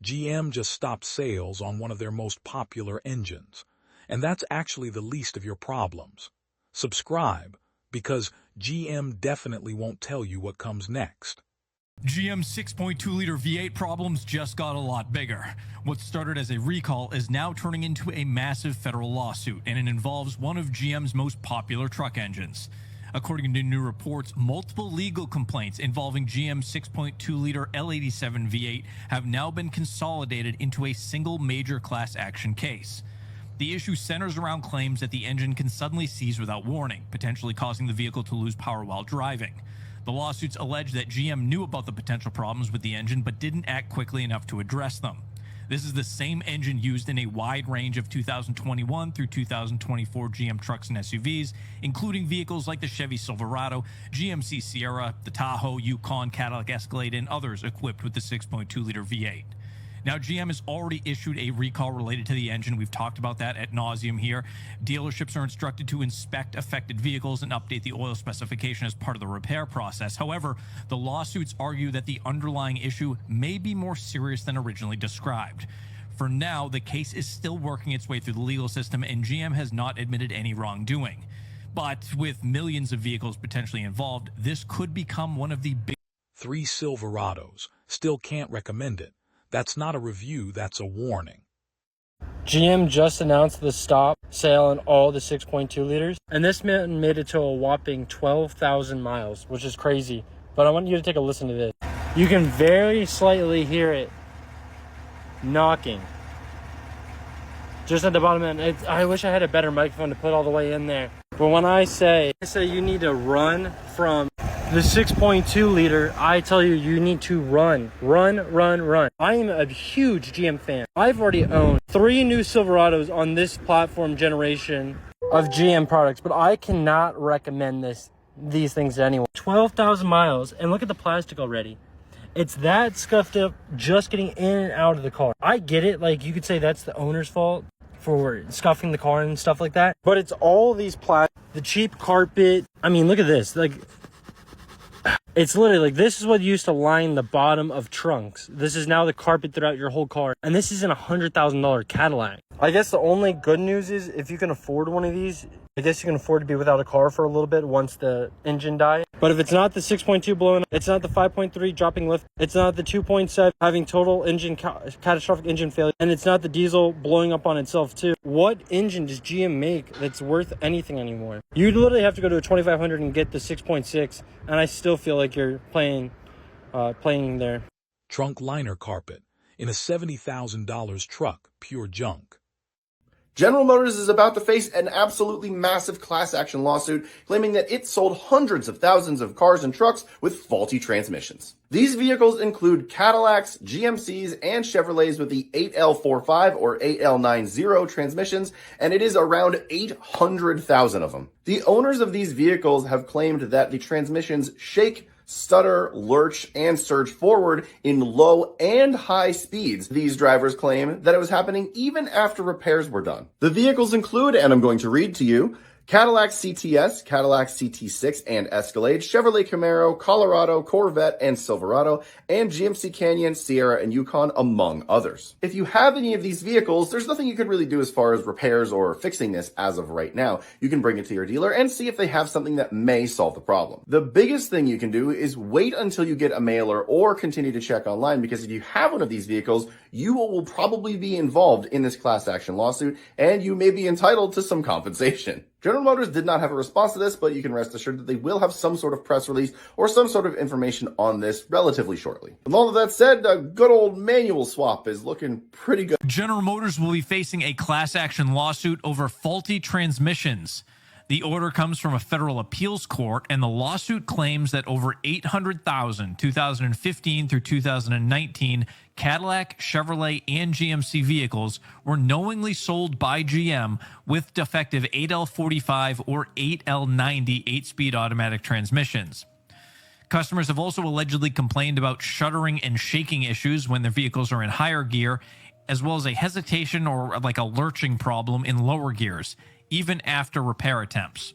GM just stopped sales on one of their most popular engines, and that's actually the least of your problems. Subscribe, because GM definitely won't tell you what comes next. GM's 6.2-liter V8 problems just got a lot bigger. What started as a recall is now turning into a massive federal lawsuit, and it involves one of GM's most popular truck engines. According to new reports, multiple legal complaints involving GM's 6.2-liter L87 V8 have now been consolidated into a single major class action case. The issue centers around claims that the engine can suddenly seize without warning, potentially causing the vehicle to lose power while driving. The lawsuits allege that GM knew about the potential problems with the engine but didn't act quickly enough to address them. This is the same engine used in a wide range of 2021 through 2024 GM trucks and SUVs, including vehicles like the Chevy Silverado, GMC Sierra, the Tahoe, Yukon, Cadillac Escalade, and others equipped with the 6.2-liter V8. Now, GM has already issued a recall related to the engine. We've talked about that ad nauseum here. Dealerships are instructed to inspect affected vehicles and update the oil specification as part of the repair process. However, the lawsuits argue that the underlying issue may be more serious than originally described. For now, the case is still working its way through the legal system, and GM has not admitted any wrongdoing. But with millions of vehicles potentially involved, this could become one of the big... 3 Silverados. Still can't recommend it. That's not a review, that's a warning. GM just announced the stop sale on all the 6.2 liters, and this made it to a whopping 12,000 miles, which is crazy. But I want you to take a listen to this. You can very slightly hear it knocking just at the bottom end. I wish I had a better microphone to put all the way in there. But when I say you need to run from the 6.2 liter, I tell you, you need to run. I am a huge GM fan. I've already owned 3 new Silverados on this platform generation of GM products, but I cannot recommend these things to anyone. 12,000 miles, and look at the plastic already. It's that scuffed up just getting in and out of the car. I get it, like you could say that's the owner's fault for scuffing the car and stuff like that, but it's all these plastic, the cheap carpet. I mean, look at this, like, it's literally like, this is what used to line the bottom of trunks. This is now the carpet throughout your whole car. And this is in $100,000 Cadillac. I guess the only good news is if you can afford one of these, I guess you can afford to be without a car for a little bit once the engine dies. But if it's not the 6.2 blowing up, it's not the 5.3 dropping lift, it's not the 2.7 having total engine catastrophic engine failure, and it's not the diesel blowing up on itself too. What engine does GM make that's worth anything anymore? You literally have to go to a 2500 and get the 6.6, and I still feel like you're playing there. Trunk liner carpet in a $70,000 truck, pure junk. General Motors is about to face an absolutely massive class action lawsuit claiming that it sold hundreds of thousands of cars and trucks with faulty transmissions. These vehicles include Cadillacs, GMCs, and Chevrolets with the 8L45 or 8L90 transmissions, and it is around 800,000 of them. The owners of these vehicles have claimed that the transmissions shake, stutter, lurch, and surge forward in low and high speeds. These drivers claim that it was happening even after repairs were done. The vehicles include, and I'm going to read to you, Cadillac CTS, Cadillac CT6 and Escalade, Chevrolet Camaro, Colorado, Corvette, and Silverado, and GMC Canyon, Sierra, and Yukon, among others. If you have any of these vehicles, there's nothing you can really do as far as repairs or fixing this as of right now. You can bring it to your dealer and see if they have something that may solve the problem. The biggest thing you can do is wait until you get a mailer or continue to check online, because if you have one of these vehicles, you will probably be involved in this class action lawsuit, and you may be entitled to some compensation. General Motors did not have a response to this, but you can rest assured that they will have some sort of press release or some sort of information on this relatively shortly. With all of that said, a good old manual swap is looking pretty good. General Motors will be facing a class action lawsuit over faulty transmissions. The order comes from a federal appeals court, and the lawsuit claims that over 800,000 2015 through 2019 Cadillac, Chevrolet, and GMC vehicles were knowingly sold by GM with defective 8L45 or 8L90 8-speed automatic transmissions. Customers have also allegedly complained about shuddering and shaking issues when their vehicles are in higher gear, as well as a hesitation or like a lurching problem in lower gears, even after repair attempts.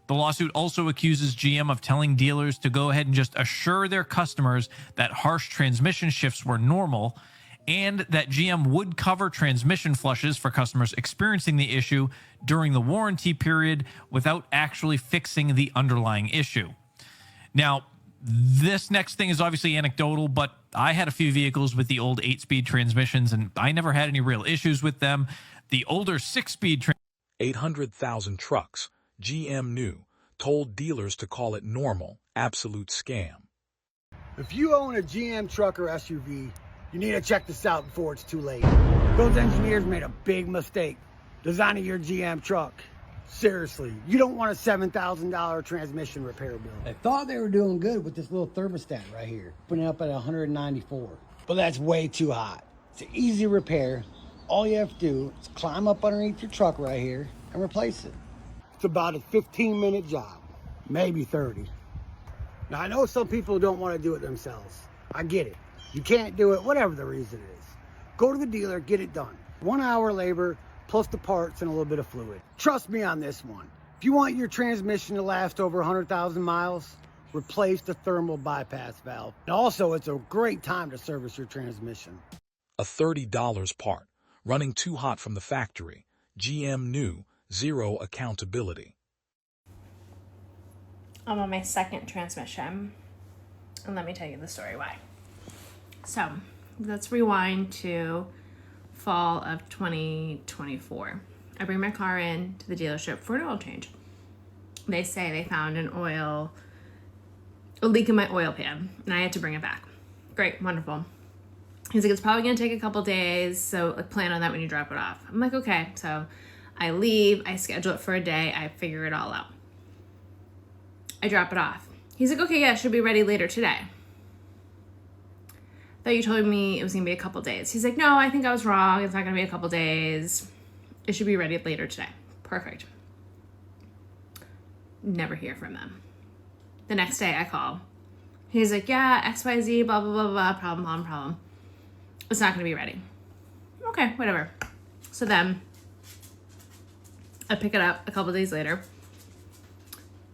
The lawsuit also accuses GM of telling dealers to go ahead and just assure their customers that harsh transmission shifts were normal, and that GM would cover transmission flushes for customers experiencing the issue during the warranty period without actually fixing the underlying issue. Now, this next thing is obviously anecdotal, but I had a few vehicles with the old 8-speed transmissions, and I never had any real issues with them. The older 6-speed 800,000 trucks, GM knew, told dealers to call it normal, absolute scam. If you own a GM truck or SUV, you need to check this out before it's too late. Those engineers made a big mistake designing your GM truck. Seriously, you don't want a $7,000 transmission repair bill. They thought they were doing good with this little thermostat right here, putting it up at 194. But that's way too hot. It's an easy repair. All you have to do is climb up underneath your truck right here and replace it. It's about a 15-minute job, maybe 30. Now, I know some people don't want to do it themselves. I get it. You can't do it, whatever the reason is. Go to the dealer, get it done. 1 hour labor, plus the parts and a little bit of fluid. Trust me on this one. If you want your transmission to last over 100,000 miles, replace the thermal bypass valve. And also, it's a great time to service your transmission. A $30 part, running too hot from the factory. GM knew, zero accountability. I'm on my second transmission, and let me tell you the story why. So, let's rewind to fall of 2024. I bring my car in to the dealership for an oil change. They say they found a leak in my oil pan, and I had to bring it back. Great, wonderful. He's like, it's probably gonna take a couple days, so plan on that when you drop it off. I'm like, okay. So I leave, I schedule it for a day, I figure it all out. I drop it off. He's like, okay, yeah, it should be ready later today. Thought you told me it was gonna be a couple days. He's like, no, I think I was wrong. It's not gonna be a couple days. It should be ready later today. Perfect. Never hear from them. The next day I call. He's like, yeah, XYZ, blah, blah, blah, blah, problem. It's not gonna be ready. Okay, whatever. So then I pick it up a couple days later.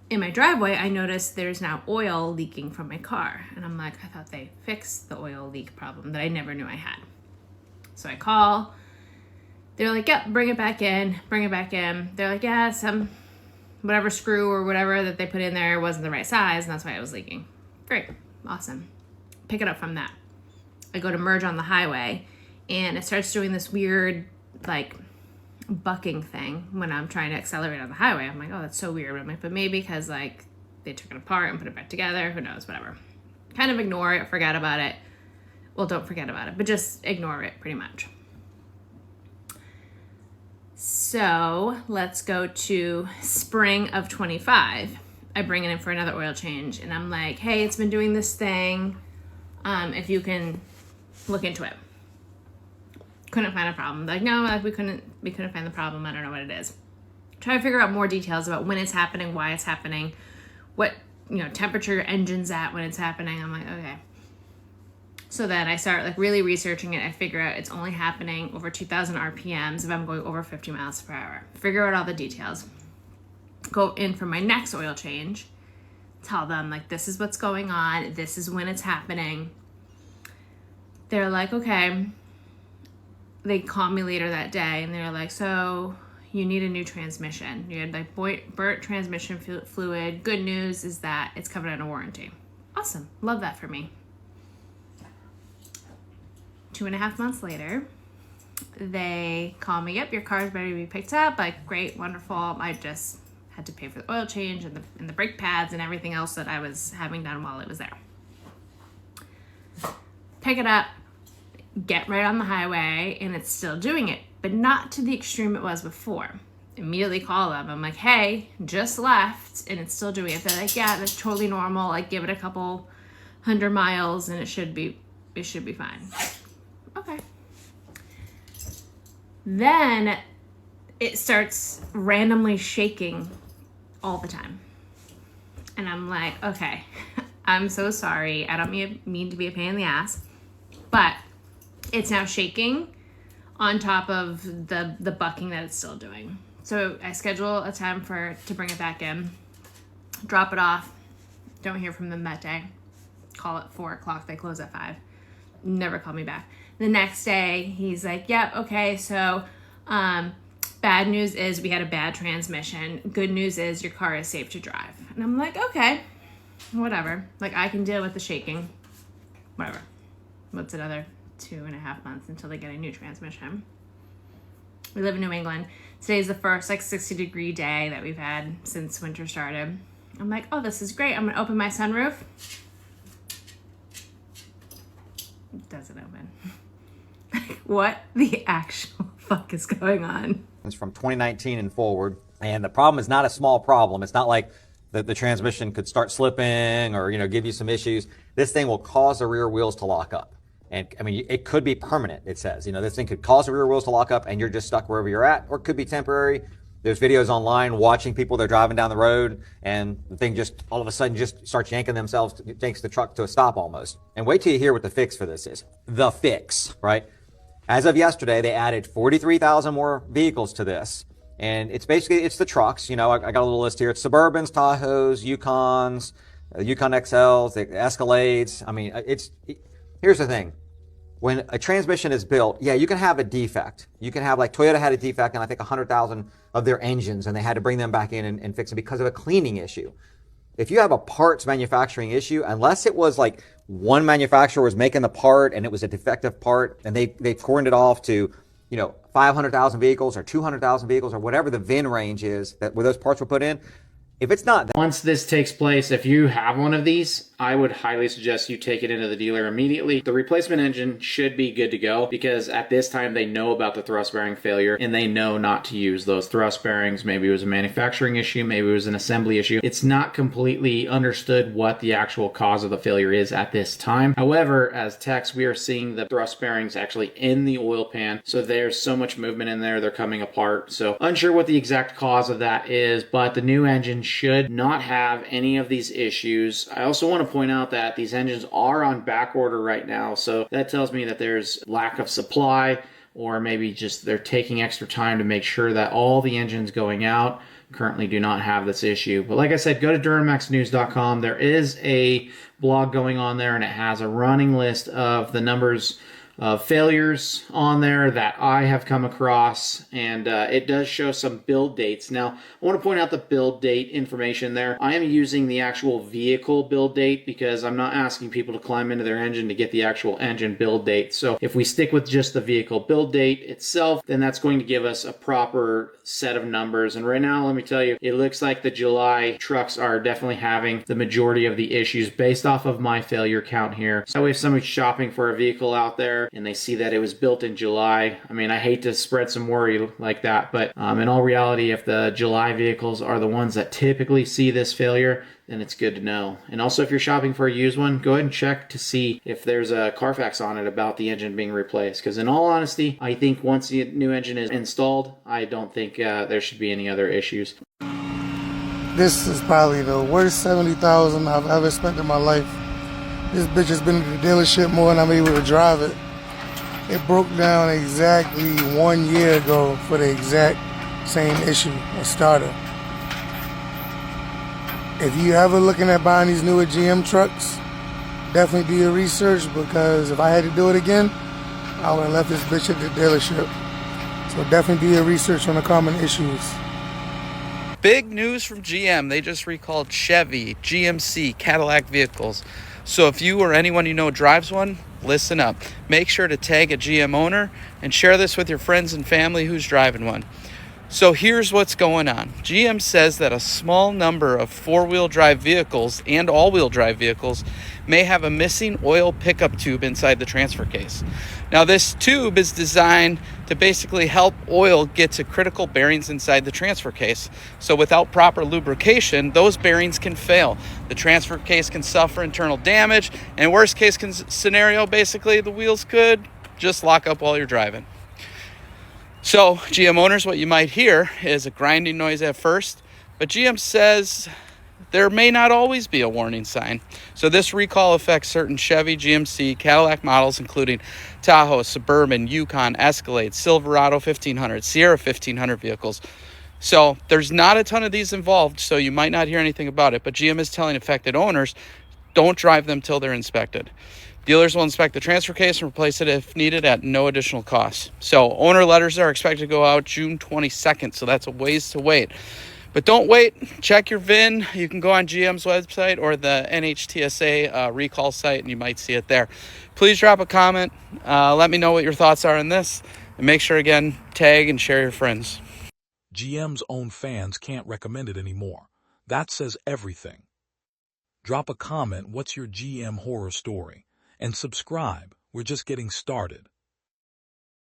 In my driveway, I noticed there's now oil leaking from my car. And I'm like, I thought they fixed the oil leak problem that I never knew I had. So I call. They're like, yep, bring it back in. They're like, yeah, some whatever screw or whatever that they put in there wasn't the right size, and that's why it was leaking. Great, awesome. Pick it up from that. I go to merge on the highway, and it starts doing this weird, like, bucking thing when I'm trying to accelerate on the highway. I'm like, oh, that's so weird. I'm like, but maybe because, like, they took it apart and put it back together. Who knows, whatever. Kind of ignore it, forget about it. Well, don't forget about it, but just ignore it pretty much. So let's go to spring of 25. I bring it in for another oil change, and I'm like, hey, it's been doing this thing. If you can look into it. Couldn't find a problem. Like, no, like we couldn't find the problem. I don't know what it is. Try to figure out more details about when it's happening, why it's happening, what, temperature your engine's at when it's happening. I'm like, okay. So then I start like really researching it. I figure out it's only happening over 2,000 RPMs if I'm going over 50 miles per hour. Figure out all the details. Go in for my next oil change. Tell them, like, this is what's going on. This is when it's happening. They're like, okay. They call me later that day, and they're like, so you need a new transmission. You had, like, burnt transmission fluid. Good news is that it's covered under warranty. Awesome. Love that for me. 2.5 months later, they call me, yep, your car's ready to be picked up. Like, great, wonderful. I just had to pay for the oil change and the brake pads and everything else that I was having done while it was there. Pick it up, get right on the highway, and it's still doing it, but not to the extreme it was before. Immediately call them. I'm like, hey, just left, and it's still doing it. They're like, yeah, that's totally normal. Like, give it a couple 100 miles, and it should be fine. Okay. Then it starts randomly shaking all the time. And I'm like, okay, I'm so sorry. I don't mean to be a pain in the ass, but it's now shaking on top of the bucking that it's still doing. So I schedule a time to bring it back in, drop it off. Don't hear from them that day. Call at 4 o'clock. They close at 5. Never call me back. The next day, he's like, yep, okay, so bad news is we had a bad transmission. Good news is your car is safe to drive. And I'm like, okay, whatever. Like, I can deal with the shaking. Whatever. What's another 2.5 months until they get a new transmission? We live in New England. Today's the first 60-degree day that we've had since winter started. I'm like, oh, this is great. I'm gonna open my sunroof. It doesn't open. What the actual fuck is going on? It's from 2019 and forward. And the problem is not a small problem. It's not like the transmission could start slipping or, give you some issues. This thing will cause the rear wheels to lock up. And I mean, it could be permanent, it says. This thing could cause the rear wheels to lock up and you're just stuck wherever you're at, or it could be temporary. There's videos online watching people, they're driving down the road and the thing just all of a sudden just starts yanking themselves, yanks the truck to a stop almost. And wait till you hear what the fix for this is. The fix, right? As of yesterday, they added 43,000 more vehicles to this. And it's the trucks. I got a little list here. It's Suburbans, Tahoes, Yukons, Yukon XLs, the Escalades. I mean, here's the thing. When a transmission is built, yeah, you can have a defect. You can have, like, Toyota had a defect in, I think, 100,000 of their engines, and they had to bring them back in and fix it because of a cleaning issue. If you have a parts manufacturing issue, unless it was like one manufacturer was making the part and it was a defective part and they cordoned it off to, 500,000 vehicles or 200,000 vehicles or whatever the VIN range is where those parts were put in, if it's not that. Once this takes place, if you have one of these, I would highly suggest you take it into the dealer immediately. The replacement engine should be good to go because at this time they know about the thrust bearing failure and they know not to use those thrust bearings. Maybe it was a manufacturing issue, maybe it was an assembly issue. It's not completely understood what the actual cause of the failure is at this time. However, as techs, we are seeing the thrust bearings actually in the oil pan. So there's so much movement in there, they're coming apart. So unsure what the exact cause of that is, but the new engine should not have any of these issues. I also want to point out that these engines are on back order right now, so that tells me that there's lack of supply, or maybe just they're taking extra time to make sure that all the engines going out currently do not have this issue. But like I said, go to duramaxnews.com. There is a blog going on there and it has a running list of the numbers of failures on there that I have come across, and it does show some build dates. Now, I want to point out the build date information there. I am using the actual vehicle build date because I'm not asking people to climb into their engine to get the actual engine build date. So if we stick with just the vehicle build date itself, then that's going to give us a proper set of numbers. And right now, let me tell you, it looks like the July trucks are definitely having the majority of the issues based off of my failure count here. So if somebody's shopping for a vehicle out there and they see that it was built in July, I mean, I hate to spread some worry like that, but in all reality, if the July vehicles are the ones that typically see this failure, then it's good to know. And also, if you're shopping for a used one, go ahead and check to see if there's a Carfax on it about the engine being replaced. Because in all honesty, I think once the new engine is installed, I don't think there should be any other issues. This is probably the worst $70,000 I've ever spent in my life. This bitch has been at the dealership more than I'm able to drive it. It broke down exactly 1 year ago for the exact same issue, a starter. If you ever looking at buying these newer GM trucks, definitely do your research, because if I had to do it again, I would have left this bitch at the dealership. So definitely do your research on the common issues. Big news from GM. They just recalled Chevy, GMC, Cadillac vehicles. So if you or anyone you know drives one, listen up. Make sure to tag a GM owner and share this with your friends and family who's driving one. So here's what's going on. GM says that a small number of four-wheel drive vehicles and all-wheel drive vehicles may have a missing oil pickup tube inside the transfer case. Now, this tube is designed to basically help oil get to critical bearings inside the transfer case. So without proper lubrication, those bearings can fail. The transfer case can suffer internal damage, and worst case scenario, basically the wheels could just lock up while you're driving. So GM owners, what you might hear is a grinding noise at first, but GM says there may not always be a warning sign. So this recall affects certain Chevy, GMC, Cadillac models, including Tahoe, Suburban, Yukon, Escalade, Silverado 1500, Sierra 1500 vehicles. So there's not a ton of these involved, so you might not hear anything about it, but GM is telling affected owners, don't drive them till they're inspected. Dealers will inspect the transfer case and replace it if needed at no additional cost. So owner letters are expected to go out June 22nd, so that's a ways to wait. But don't wait. Check your VIN. You can go on GM's website or the NHTSA recall site, and you might see it there. Please drop a comment. Let me know what your thoughts are on this. And make sure, again, tag and share your friends. GM's own fans can't recommend it anymore. That says everything. Drop a comment, what's your GM horror story? And subscribe. We're just getting started.